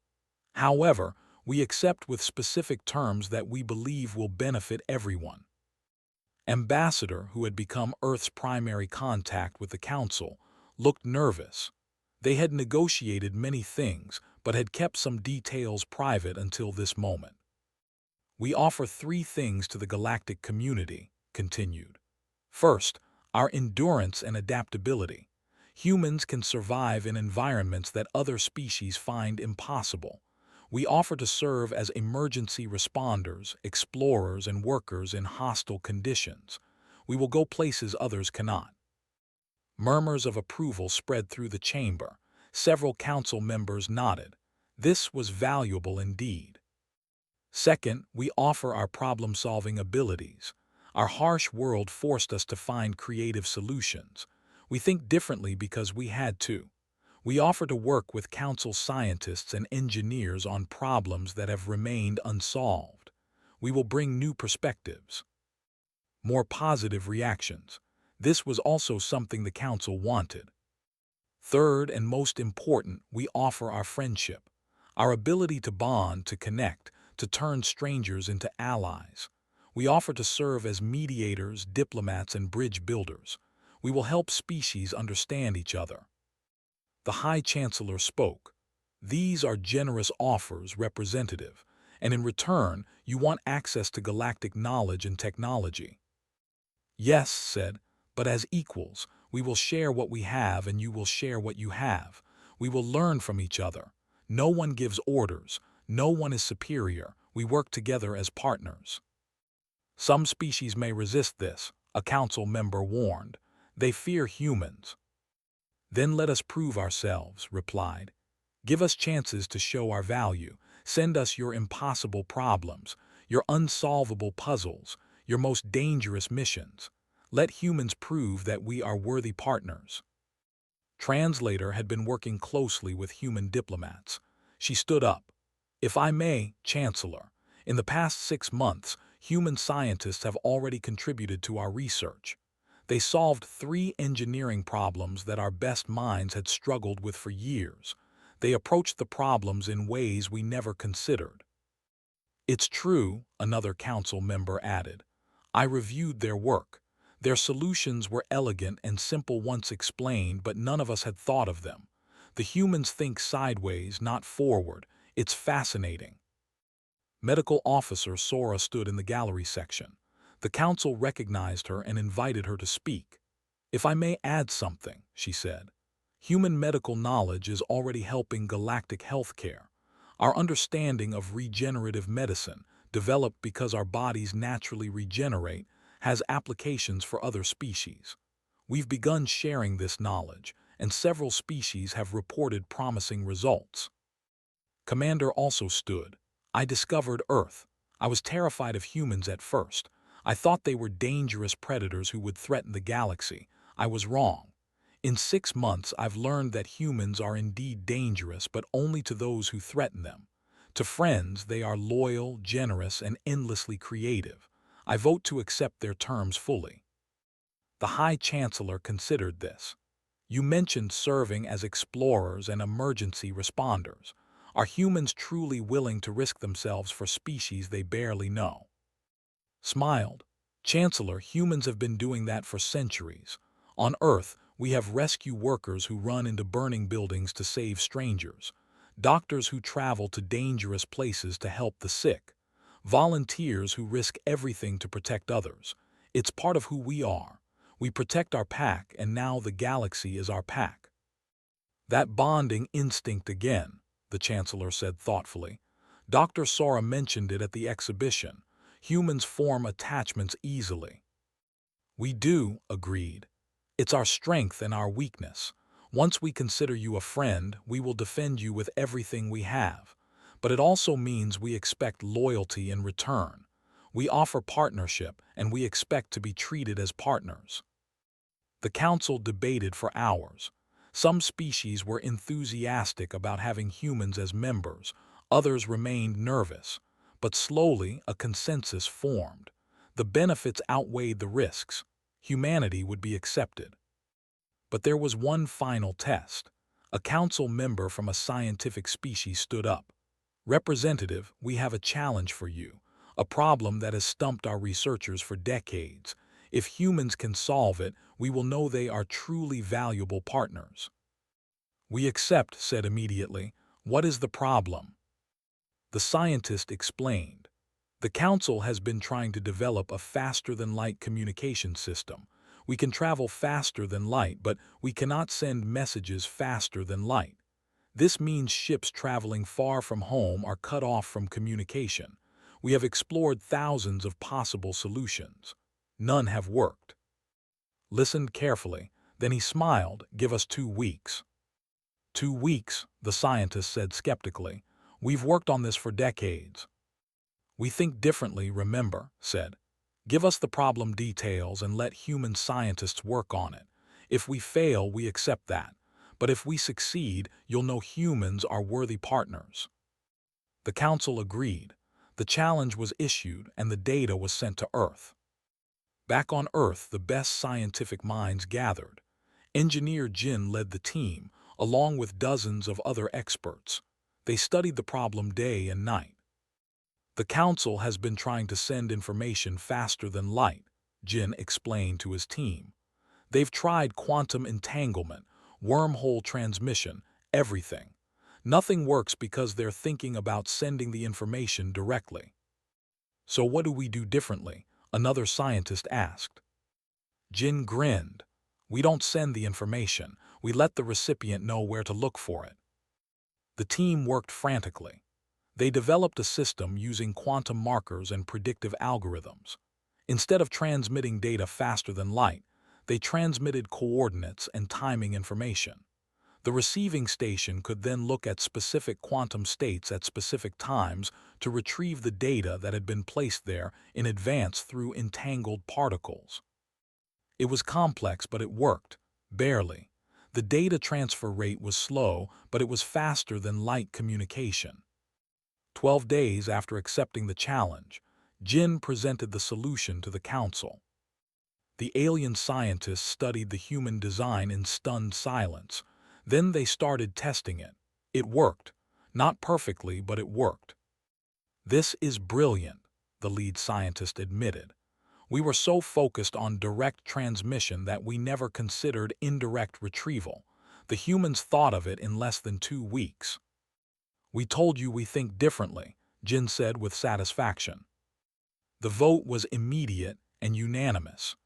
S1: "However, we accept with specific terms that we believe will benefit everyone." Ambassador, who had become Earth's primary contact with the Council, looked nervous. They had negotiated many things, but had kept some details private until this moment. We offer three things to the galactic community, continued. First, our endurance and adaptability. Humans can survive in environments that other species find impossible. We offer to serve as emergency responders, explorers, and workers in hostile conditions. We will go places others cannot. Murmurs of approval spread through the chamber. Several council members nodded. This was valuable indeed. Second, we offer our problem-solving abilities. Our harsh world forced us to find creative solutions. We think differently because we had to. We offer to work with council scientists and engineers on problems that have remained unsolved. We will bring new perspectives. More positive reactions. This was also something the council wanted. Third, and most important, we offer our friendship. Our ability to bond, to connect, to turn strangers into allies. We offer to serve as mediators, diplomats, and bridge builders. We will help species understand each other. The High Chancellor spoke. These are generous offers, Representative, and in return, you want access to galactic knowledge and technology. Yes, said, but as equals, we will share what we have and you will share what you have. We will learn from each other. No one gives orders. No one is superior. We work together as partners. Some species may resist this, a council member warned. They fear humans. Then let us prove ourselves, replied. Give us chances to show our value. Send us your impossible problems, your unsolvable puzzles, your most dangerous missions. Let humans prove that we are worthy partners. Translator had been working closely with human diplomats. She stood up. If I may, Chancellor, in the past 6 months, human scientists have already contributed to our research. They solved 3 engineering problems that our best minds had struggled with for years. They approached the problems in ways we never considered. It's true, another council member added. I reviewed their work. Their solutions were elegant and simple once explained, but none of us had thought of them. The humans think sideways, not forward. It's fascinating. Medical Officer Sora stood in the gallery section. The council recognized her and invited her to speak. If I may add something, she said. Human medical knowledge is already helping galactic healthcare. Our understanding of regenerative medicine, developed because our bodies naturally regenerate, has applications for other species. We've begun sharing this knowledge, and several species have reported promising results. Commander also stood. I discovered Earth. I was terrified of humans at first. I thought they were dangerous predators who would threaten the galaxy. I was wrong. In 6 months, I've learned that humans are indeed dangerous, but only to those who threaten them. To friends, they are loyal, generous, and endlessly creative. I vote to accept their terms fully. The High Chancellor considered this. You mentioned serving as explorers and emergency responders. Are humans truly willing to risk themselves for species they barely know? Smiled. Chancellor, humans have been doing that for centuries. On Earth, we have rescue workers who run into burning buildings to save strangers, doctors who travel to dangerous places to help the sick, volunteers who risk everything to protect others. It's part of who we are. We protect our pack, and now the galaxy is our pack. That bonding instinct again, the Chancellor said thoughtfully. Dr. Sora mentioned it at the exhibition. Humans form attachments easily. We do, agreed. It's our strength and our weakness. Once we consider you a friend, we will defend you with everything we have. But it also means we expect loyalty in return. We offer partnership, and we expect to be treated as partners. The council debated for hours. Some species were enthusiastic about having humans as members, others remained nervous. But slowly, a consensus formed. The benefits outweighed the risks. Humanity would be accepted. But there was one final test. A council member from a scientific species stood up. Representative, we have a challenge for you, a problem that has stumped our researchers for decades. If humans can solve it, we will know they are truly valuable partners. We accept, said immediately. What is the problem? The scientist explained. The Council has been trying to develop a faster-than-light communication system. We can travel faster than light, but we cannot send messages faster than light. This means ships traveling far from home are cut off from communication. We have explored thousands of possible solutions. None have worked. Listened carefully, then he smiled. Give us 2 weeks. 2 weeks, the scientist said skeptically. We've worked on this for decades. We think differently, remember, said. Give us the problem details and let human scientists work on it. If we fail, we accept that. But if we succeed, you'll know humans are worthy partners. The Council agreed. The challenge was issued and the data was sent to Earth. Back on Earth, the best scientific minds gathered. Engineer Jin led the team, along with dozens of other experts. They studied the problem day and night. The Council has been trying to send information faster than light, Jin explained to his team. They've tried quantum entanglement, wormhole transmission, everything. Nothing works because they're thinking about sending the information directly. So what do we do differently? Another scientist asked. Jin grinned. We don't send the information. We let the recipient know where to look for it. The team worked frantically. They developed a system using quantum markers and predictive algorithms. Instead of transmitting data faster than light, they transmitted coordinates and timing information. The receiving station could then look at specific quantum states at specific times to retrieve the data that had been placed there in advance through entangled particles. It was complex, but it worked. Barely. The data transfer rate was slow, but it was faster than light communication. 12 days after accepting the challenge, Jin presented the solution to the Council. The alien scientists studied the human design in stunned silence. Then they started testing it. It worked. Not perfectly, but it worked. This is brilliant, the lead scientist admitted. We were so focused on direct transmission that we never considered indirect retrieval. The humans thought of it in less than 2 weeks. We told you we think differently, Jin said with satisfaction. The vote was immediate and unanimous.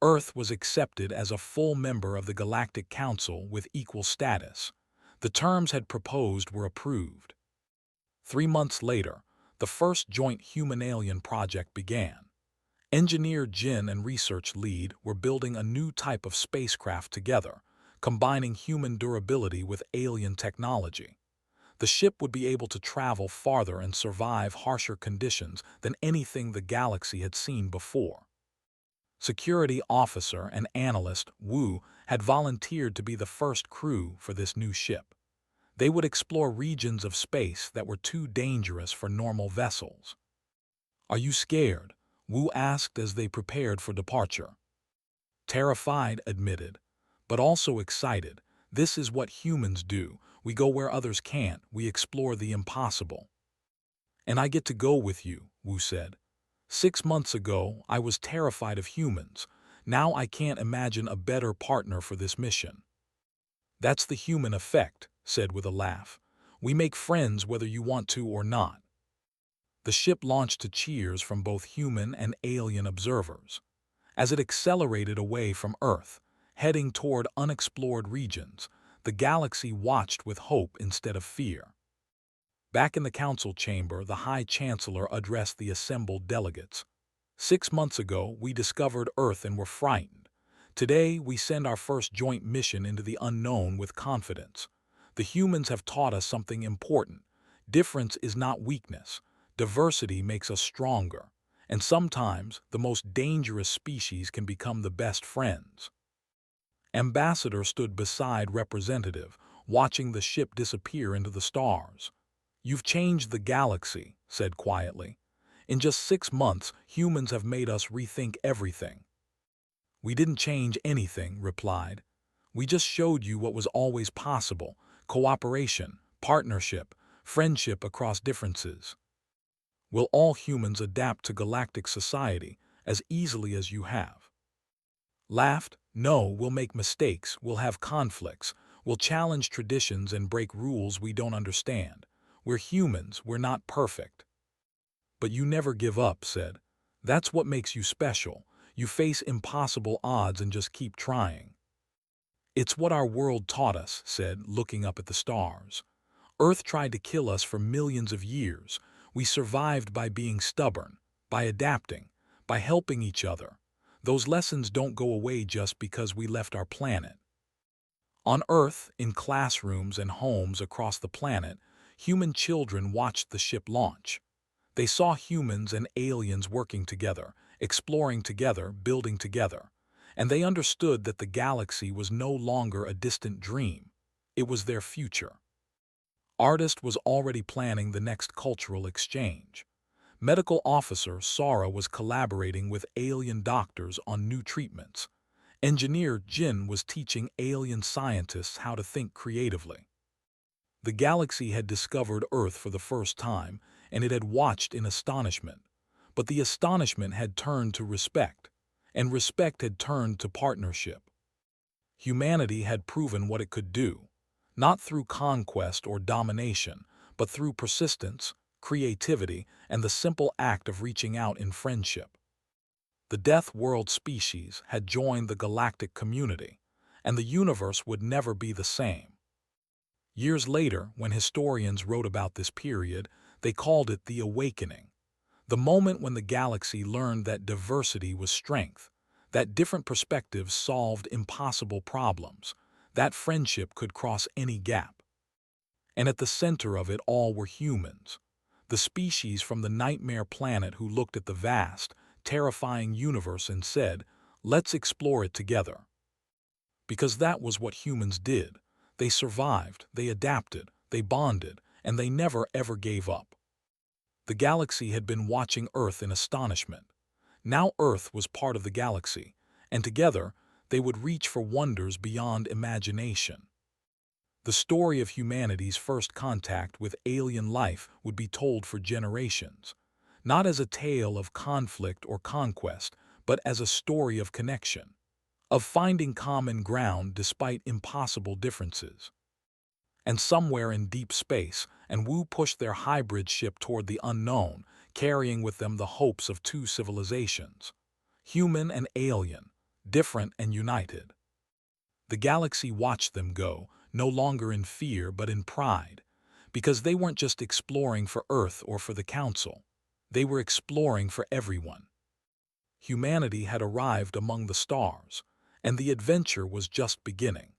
S1: Earth was accepted as a full member of the Galactic Council with equal status. The terms had proposed were approved. 3 months later, the first joint human-alien project began. Engineer Jin and research lead were building a new type of spacecraft together, combining human durability with alien technology. The ship would be able to travel farther and survive harsher conditions than anything the galaxy had seen before. Security officer and analyst Wu had volunteered to be the first crew for this new ship. They would explore regions of space that were too dangerous for normal vessels. Are you scared? Wu asked as they prepared for departure. Terrified, admitted, but also excited. This is what humans do. We go where others can't. We explore the impossible. And I get to go with you, Wu said. 6 months ago, I was terrified of humans. Now I can't imagine a better partner for this mission. That's the human effect, said with a laugh. We make friends whether you want to or not. The ship launched to cheers from both human and alien observers. As it accelerated away from Earth, heading toward unexplored regions, the galaxy watched with hope instead of fear. Back in the council chamber, the High Chancellor addressed the assembled delegates. 6 months ago, we discovered Earth and were frightened. Today, we send our first joint mission into the unknown with confidence. The humans have taught us something important. Difference is not weakness. Diversity makes us stronger. And sometimes, the most dangerous species can become the best friends. Ambassador stood beside Representative, watching the ship disappear into the stars. You've changed the galaxy, said quietly. In just 6 months, humans have made us rethink everything. We didn't change anything, replied. We just showed you what was always possible: cooperation, partnership, friendship across differences. Will all humans adapt to galactic society as easily as you have? Laughed. No, we'll make mistakes, we'll have conflicts, We'll challenge traditions and break rules we don't understand. We're humans, we're not perfect. But you never give up, said. That's what makes you special. You face impossible odds and just keep trying. It's what our world taught us, said, looking up at the stars. Earth tried to kill us for millions of years. We survived by being stubborn, by adapting, by helping each other. Those lessons don't go away just because we left our planet. On Earth, in classrooms and homes across the planet, human children watched the ship launch. They saw humans and aliens working together, exploring together, building together. And they understood that the galaxy was no longer a distant dream. It was their future. Artist was already planning the next cultural exchange. Medical officer Sara was collaborating with alien doctors on new treatments. Engineer Jin was teaching alien scientists how to think creatively. The galaxy had discovered Earth for the first time, and it had watched in astonishment. But the astonishment had turned to respect, and respect had turned to partnership. Humanity had proven what it could do, not through conquest or domination, but through persistence, creativity, and the simple act of reaching out in friendship. The Death World species had joined the galactic community, and the universe would never be the same. Years later, when historians wrote about this period, they called it the Awakening, the moment when the galaxy learned that diversity was strength, that different perspectives solved impossible problems, that friendship could cross any gap. And at the center of it all were humans, the species from the nightmare planet who looked at the vast, terrifying universe and said, "Let's explore it together." Because that was what humans did. They survived, they adapted, they bonded, and they never ever gave up. The galaxy had been watching Earth in astonishment. Now Earth was part of the galaxy, and together they would reach for wonders beyond imagination. The story of humanity's first contact with alien life would be told for generations, not as a tale of conflict or conquest, but as a story of connection, of finding common ground despite impossible differences. And somewhere in deep space, and Wu pushed their hybrid ship toward the unknown, carrying with them the hopes of two civilizations, human and alien, different and united. The galaxy watched them go, no longer in fear but in pride, because they weren't just exploring for Earth or for the Council. They were exploring for everyone. Humanity had arrived among the stars, and the adventure was just beginning.